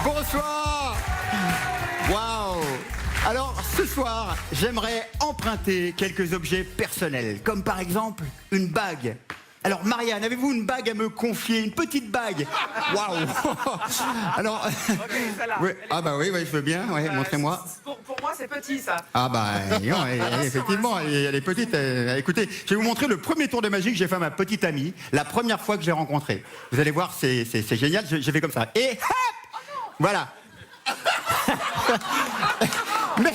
Bonsoir. Waouh. Alors, ce soir, j'aimerais emprunter quelques objets personnels, comme par exemple une bague. Alors, Marianne, avez-vous une bague à me confier? Une petite bague? Waouh. Alors, oui. Ah bah oui, je veux bien, ouais, montrez-moi. Pour moi, c'est petit, ça. Ah bah, non, effectivement, elle est petite. Écoutez, je vais vous montrer le premier tour de magie que j'ai fait à ma petite amie, la première fois que j'ai rencontré. Vous allez voir, c'est génial, j'ai fait comme ça. Et hop, voilà. Mais,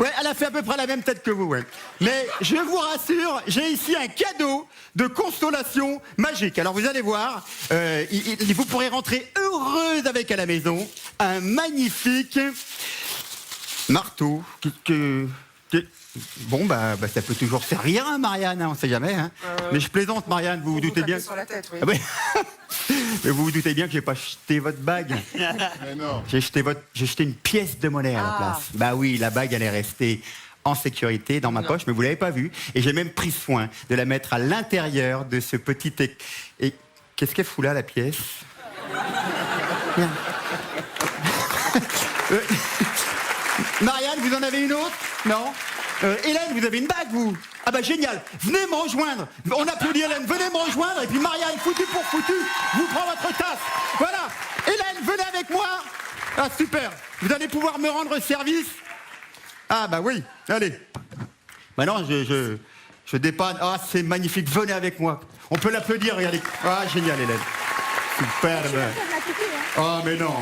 ouais, elle a fait à peu près la même tête que vous, ouais. Mais je vous rassure, j'ai ici un cadeau de consolation magique. Alors vous allez voir, vous pourrez rentrer heureuse avec à la maison un magnifique marteau bon, bah, ça peut toujours servir, hein, Marianne, hein, on sait jamais. Hein. Mais je plaisante, Marianne, vous vous doutez bien. Sur la tête, oui. Ah, ouais. Mais vous vous doutez bien que j'ai pas jeté votre bague. Mais non. J'ai jeté une pièce de monnaie à la place. Bah oui, la bague, elle est restée en sécurité dans ma poche, mais vous l'avez pas vue. Et j'ai même pris soin de la mettre à l'intérieur de ce petit... Et qu'est-ce qu'elle fout là, la pièce? Bien. Marianne, vous en avez une autre? Non? Hélène, vous avez une bague, vous? Ah bah génial, venez me rejoindre. On applaudit Hélène, venez me rejoindre. Et puis Marianne, foutu pour foutu, vous prend votre tasse. Voilà, Hélène, venez avec moi. Ah super, vous allez pouvoir me rendre service. Ah bah oui, allez. Maintenant, je dépanne. Ah, c'est magnifique, venez avec moi. On peut l'applaudir, regardez. Ah, génial, Hélène. Superbe. Oh, mais non.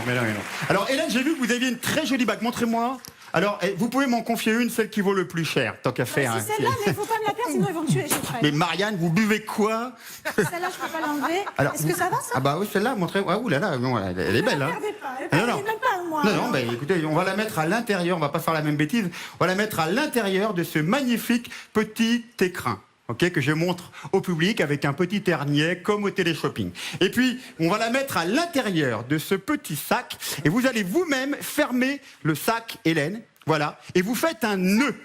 Alors, Hélène, j'ai vu que vous aviez une très jolie bague. Montrez-moi. Alors, vous pouvez m'en confier une, celle qui vaut le plus cher, tant qu'à faire. C'est celle-là, mais il faut pas me la perdre, sinon ils vont me tuer, je ferai. Mais Marianne, vous buvez quoi? Celle-là, je peux pas l'enlever. Est-ce que ça va, ça? Ah bah oui, celle-là, montrez. Ah, oulala, non, elle est belle, hein. Ne perdez pas, Non, non. même pas moi. Non, bah écoutez, on va la mettre à l'intérieur, on va pas faire la même bêtise, on va la mettre à l'intérieur de ce magnifique petit écrin. Okay, que je montre au public avec un petit hernier comme au téléshopping. Et puis, on va la mettre à l'intérieur de ce petit sac et vous allez vous-même fermer le sac, Hélène, voilà, et vous faites un nœud.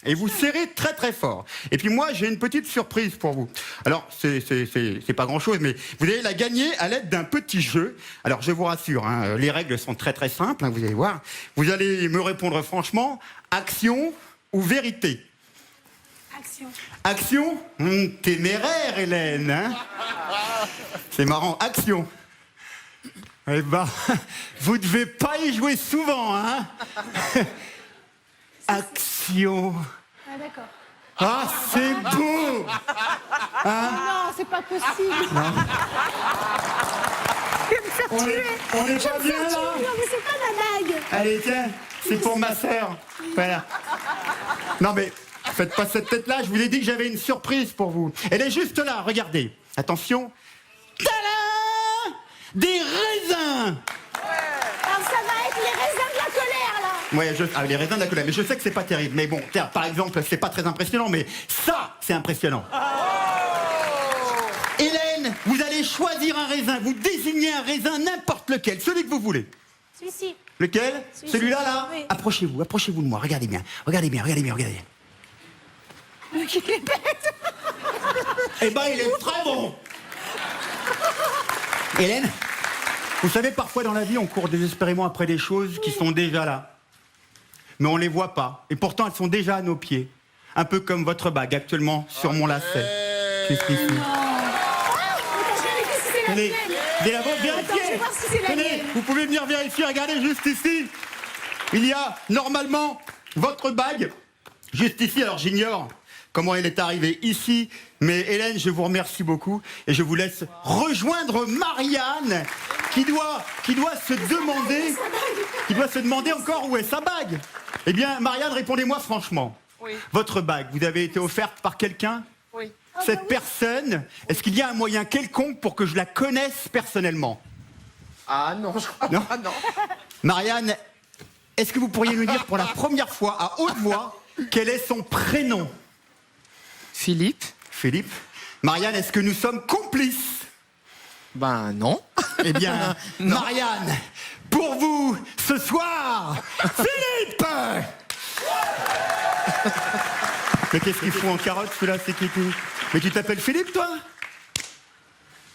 Et vous serrez très très fort. Et puis moi, j'ai une petite surprise pour vous. Alors, c'est pas grand-chose, mais vous allez la gagner à l'aide d'un petit jeu. Alors, je vous rassure, hein, les règles sont très très simples, hein, vous allez voir. Vous allez me répondre franchement, action ou vérité? Action. Action? Téméraire, Hélène, hein? C'est marrant. Action. Eh ben, vous devez pas y jouer souvent, hein? Action. Ah, d'accord. Ah, c'est beau! Hein? Non, c'est pas possible. Non. On est pas bien, là? Non, mais c'est pas ma bague. Allez, tiens, c'est pour ma sœur. Voilà. Non, mais faites pas cette tête-là, je vous ai dit que j'avais une surprise pour vous. Elle est juste là, regardez. Attention. Tadam! Des raisins! Alors, ça va être les raisins de la colère, là. Ouais, les raisins de la colère, mais je sais que c'est pas terrible. Mais bon, tiens, par exemple, c'est pas très impressionnant, mais ça, c'est impressionnant. Hélène, vous allez choisir un raisin, vous désignez un raisin, n'importe lequel, celui que vous voulez. Celui-ci. Lequel? Celui-là, là? Oui. Approchez-vous de moi, regardez bien. Regardez. Qui est bête. Eh ben, il est très bon. Hélène, vous savez, parfois dans la vie, on court désespérément après des choses qui sont déjà là. Mais on les voit pas. Et pourtant, elles sont déjà à nos pieds. Un peu comme votre bague actuellement sur mon lacet. Juste ici. Tenez, j'ai la vôtre, Attends, je vais vérifiez. voir si c'est la Tenez, mienne. vous pouvez venir vérifier, regardez juste ici. Il y a normalement votre bague, juste ici, alors j'ignore comment elle est arrivée ici, mais Hélène, je vous remercie beaucoup et je vous laisse rejoindre Marianne qui doit se demander encore où est sa bague. Eh bien, Marianne, répondez-moi franchement. Oui. Votre bague, vous avez été offerte par quelqu'un? Oui. Cette personne, est-ce qu'il y a un moyen quelconque pour que je la connaisse personnellement? Ah non, je crois Non. pas, non. Marianne, est-ce que vous pourriez nous dire pour la première fois à haute voix quel est son prénom? Philippe? Philippe. Marianne, est-ce que nous sommes complices? Ben non. Eh bien, Marianne, pour vous, ce soir, Philippe! Mais qu'est-ce qu'il fout en carotte, celui-là, c'est qui? Mais tu t'appelles Philippe, toi?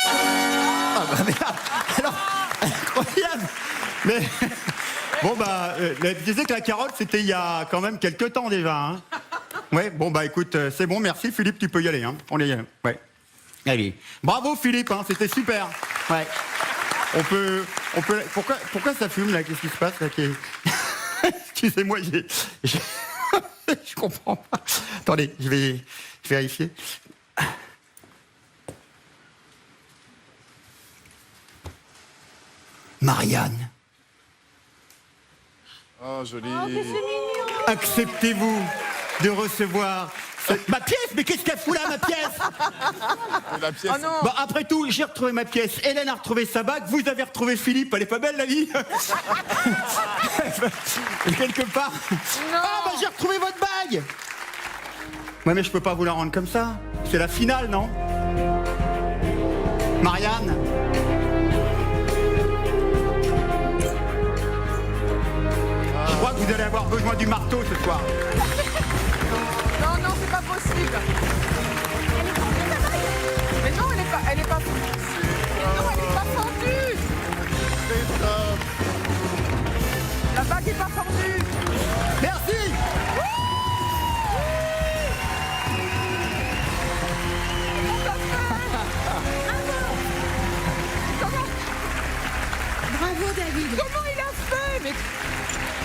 Ah bah merde. Alors, Incroyable. Mais bon bah, tu sais que la carotte c'était il y a quand même quelques temps déjà. Hein. Ouais, bon bah écoute, c'est bon, merci Philippe, tu peux y aller. Hein. On y est. Ouais. Allez. Bravo Philippe, hein, c'était super. Ouais. On peut. Pourquoi ça fume là? Qu'est-ce qui se passe là? Excusez-moi, je comprends pas. Attendez, je vais vérifier. Marianne. Oh, joli. Acceptez-vous de recevoir ma pièce? Mais qu'est-ce qu'elle fout là, ma pièce? La pièce. Oh non. Bah, après tout, j'ai retrouvé ma pièce. Hélène a retrouvé sa bague. Vous avez retrouvé Philippe. Elle est pas belle, la vie? Quelque part. Ah, bah, j'ai retrouvé votre bague. Ouais, mais je peux pas vous la rendre comme ça. C'est la finale, non? Marianne. Je crois que vous allez avoir besoin du marteau ce soir. Non, non, c'est pas possible. Mais non, elle est pas. Mais non, elle est pas fendue. La bague est pas fendue. Merci. Bravo, David. Comment il a fait?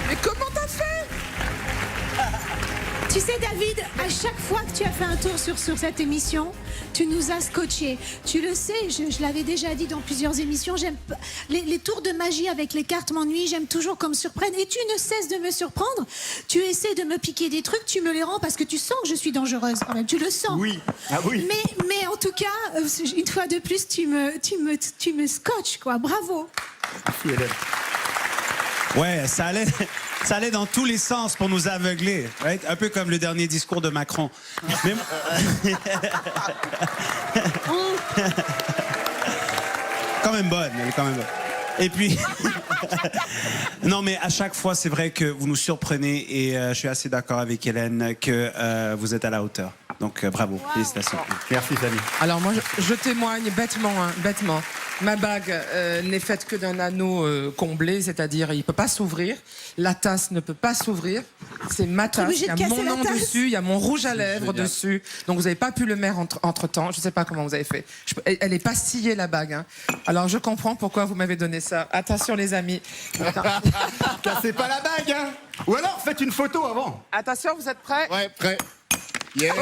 Mais comment t'as fait? Tu sais, David, à chaque fois que tu as fait un tour sur cette émission, tu nous as scotché. Tu le sais, je l'avais déjà dit dans plusieurs émissions, les tours de magie avec les cartes m'ennuient, j'aime toujours qu'on me surprenne. Et tu ne cesses de me surprendre. Tu essaies de me piquer des trucs, tu me les rends parce que tu sens que je suis dangereuse quand même. Tu le sens. Oui. Ah oui. Mais en tout cas, une fois de plus, tu me scotches, quoi. Bravo. Merci, Hélène. Ouais, ça allait dans tous les sens pour nous aveugler. Right? Un peu comme le dernier discours de Macron. Mais... quand même bonne, elle est quand même bonne. Et puis, non, mais à chaque fois, c'est vrai que vous nous surprenez et je suis assez d'accord avec Hélène que vous êtes à la hauteur. Donc, bravo, félicitations. Merci, Samy. Alors moi, je témoigne bêtement, hein, bêtement. Ma bague n'est faite que d'un anneau comblé, c'est-à-dire il peut pas s'ouvrir. La tasse ne peut pas s'ouvrir. C'est ma tasse. obligé Il y a de casser mon la nom tasse. dessus, il y a mon rouge à lèvres génial. dessus. Donc vous n'avez pas pu le mettre entre temps. Je sais pas comment vous avez fait. Elle est pas sciée la bague. Hein. Alors je comprends pourquoi vous m'avez donné ça. Attention les amis. Cassez pas la bague, hein. Ou alors faites une photo avant. Attention, vous êtes prêts? Ouais, prêt. Yeah.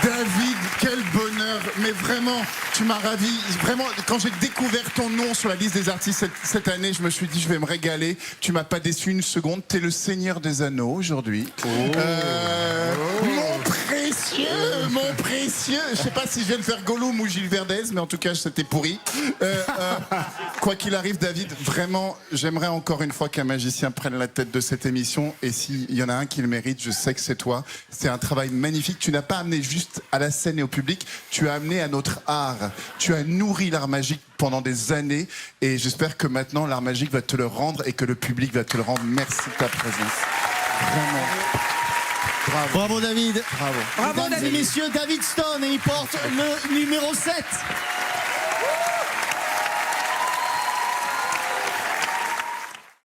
David, quel bonheur. Mais vraiment, tu m'as ravi. Vraiment, quand j'ai découvert ton nom sur la liste des artistes cette année, je me suis dit, je vais me régaler. Tu m'as pas déçu une seconde. T'es le Seigneur des Anneaux aujourd'hui. Mon précieux. Je sais pas si je viens de faire Gollum ou Gilles Verdez, mais en tout cas, c'était pourri. Quoi qu'il arrive, David, vraiment, j'aimerais encore une fois qu'un magicien prenne la tête de cette émission. Et s'il y en a un qui le mérite, je sais que c'est toi. C'est un travail magnifique. Tu n'as pas amené juste à la scène et au public, tu as amené à notre art. Tu as nourri l'art magique pendant des années. Et j'espère que maintenant, l'art magique va te le rendre et que le public va te le rendre. Merci de ta présence. Vraiment. Bravo. Bravo David. Bravo. Bravo Mesdames et David. messieurs, David Stone et il porte le numéro 7.